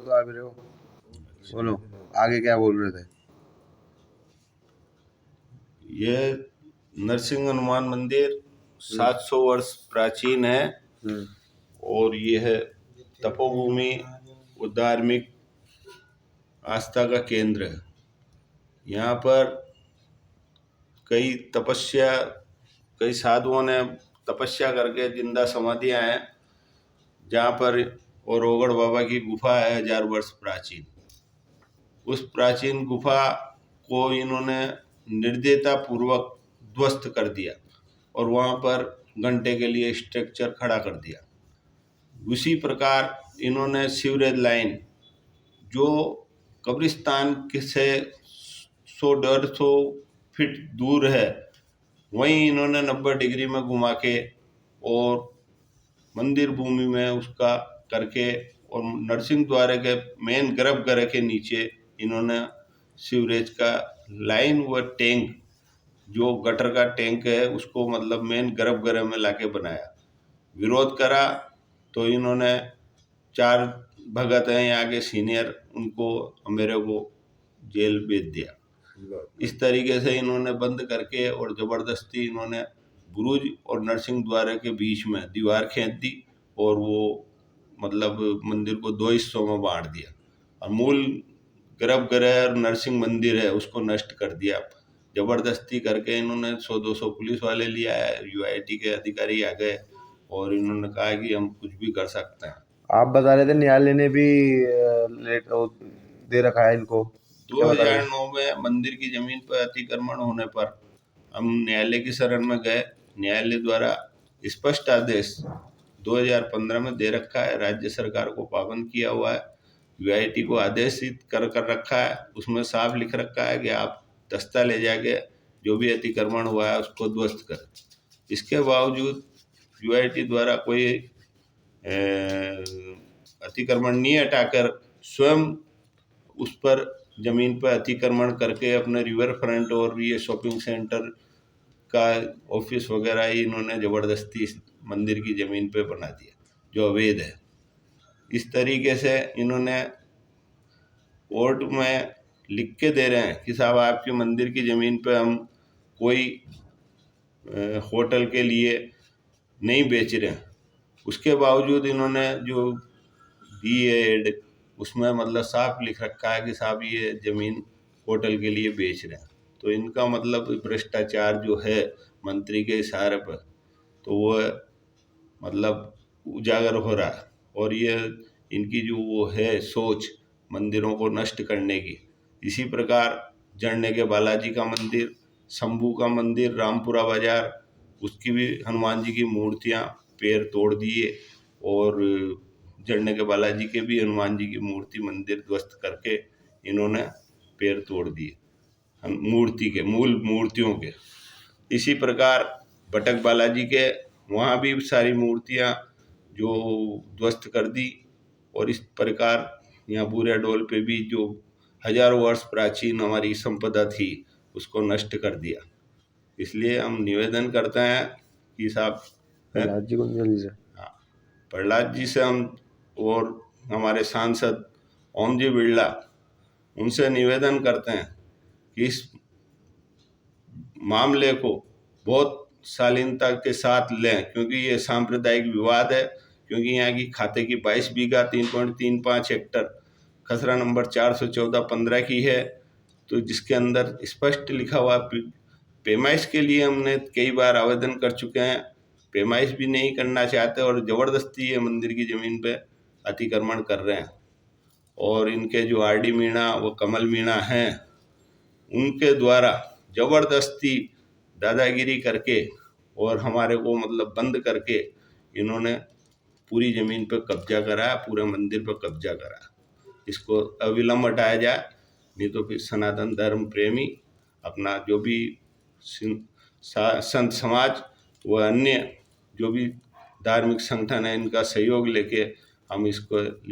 तो आ भी रहे हो, बोलो आगे क्या बोल रहे थे। यह नरसिंह हनुमान मंदिर 700 वर्ष प्राचीन है और यह है तपोभूमि और धार्मिक आस्था का केंद्र है। यहाँ पर कई साधुओं ने तपस्या करके जिंदा समाधियां हैं जहाँ पर, और ओगड़ बाबा की गुफा है 1000 वर्ष प्राचीन। उस प्राचीन गुफा को इन्होंने निर्दयता पूर्वक ध्वस्त कर दिया और वहाँ पर घंटे के लिए स्ट्रक्चर खड़ा कर दिया। उसी प्रकार इन्होंने सीवरेज लाइन जो कब्रिस्तान से 100-150 फीट दूर है, वहीं इन्होंने 90 डिग्री में घुमा के और मंदिर भूमि में उसका करके, और नरसिंह द्वार के मेन गर्भगृह के नीचे इन्होंने सीवरेज का लाइन व टैंक, जो गटर का टैंक है, उसको मतलब मेन गर्भगृह में लाके बनाया। विरोध करा तो इन्होंने 4 भगत हैं यहाँ के सीनियर, उनको मेरे को जेल भेज दिया। इस तरीके से इन्होंने बंद करके और ज़बरदस्ती इन्होंने बुरुज और नरसिंह द्वार के बीच में दीवार खींच दी और वो मतलब मंदिर को 2 हिस्सों में बांट दिया और मूल गर्भगृह और नरसिंह मंदिर है उसको नष्ट कर दिया। ज़बरदस्ती करके इन्होंने 100-200 पुलिस वाले लिया है, यूआईटी के अधिकारी आ गए और इन्होंने कहा कि हम कुछ भी कर सकते हैं। आप बता रहे थे न्यायालय ने भी दे रखा है इनको। 2009 में मंदिर की जमीन पर अतिक्रमण होने पर हम न्यायालय की शरण में गए। न्यायालय द्वारा स्पष्ट आदेश 2015 में दे रखा है, राज्य सरकार को पाबंद किया हुआ है, यूआईटी को आदेशित कर रखा है। उसमें साफ लिख रखा है कि आप दस्ता ले जाके जो भी अतिक्रमण हुआ है उसको ध्वस्त करें। इसके बावजूद यूआईटी द्वारा कोई अतिक्रमण नहीं हटाकर स्वयं उस पर जमीन पर अतिक्रमण करके अपने रिवर फ्रंट और ये शॉपिंग सेंटर का ऑफिस वगैरह ही इन्होंने ज़बरदस्ती मंदिर की ज़मीन पे बना दिया, जो अवैध है। इस तरीके से इन्होंने कोर्ट में लिख के दे रहे हैं कि साहब आपकी मंदिर की ज़मीन पे हम कोई होटल के लिए नहीं बेच रहे हैं। उसके बावजूद इन्होंने जो दी है एड, उसमें मतलब साफ लिख रखा है कि साहब ये ज़मीन होटल के लिए बेच रहे हैं। तो इनका मतलब भ्रष्टाचार जो है मंत्री के इशारे पर, तो वो मतलब उजागर हो रहा है। और ये इनकी जो वो है सोच मंदिरों को नष्ट करने की। इसी प्रकार जड़ने के बालाजी का मंदिर, शंभू का मंदिर रामपुरा बाजार, उसकी भी हनुमान जी की मूर्तियाँ पैर तोड़ दिए और जड़ने के बालाजी के भी हनुमान जी की मूर्ति मंदिर ध्वस्त करके इन्होंने पैर तोड़ दिए मूर्ति के, मूल मूर्तियों के। इसी प्रकार भटक बालाजी के वहाँ भी सारी मूर्तियाँ जो ध्वस्त कर दी। और इस प्रकार यहाँ बुरे डोल पे भी जो हजारों वर्ष प्राचीन हमारी संपदा थी उसको नष्ट कर दिया। इसलिए हम निवेदन करते हैं कि साहब प्रहलाद जी को जल्दी से, हाँ, प्रहलाद जी से हम और हमारे सांसद ओम जी बिरला, उनसे निवेदन करते हैं कि इस मामले को बहुत शालीनता के साथ लें, क्योंकि ये सांप्रदायिक विवाद है। क्योंकि यहाँ की खाते की 22 बीघा 3.35 हेक्टर खसरा नंबर 414-15 की है, तो जिसके अंदर स्पष्ट लिखा हुआ पैमाइश के लिए हमने कई बार आवेदन कर चुके हैं, पैमाइश भी नहीं करना चाहते और ज़बरदस्ती ये मंदिर की ज़मीन पे अतिक्रमण कर रहे हैं। और इनके जो आरडी मीणा व कमल मीणा हैं, उनके द्वारा ज़बरदस्ती दादागिरी करके और हमारे को मतलब बंद करके इन्होंने पूरी ज़मीन पर कब्जा करा, पूरे मंदिर पर कब्जा करा। इसको अविलंब हटाया जाए, नहीं तो फिर सनातन धर्म प्रेमी अपना जो भी संत समाज व अन्य जो भी धार्मिक संगठन है इनका सहयोग लेके हम इसको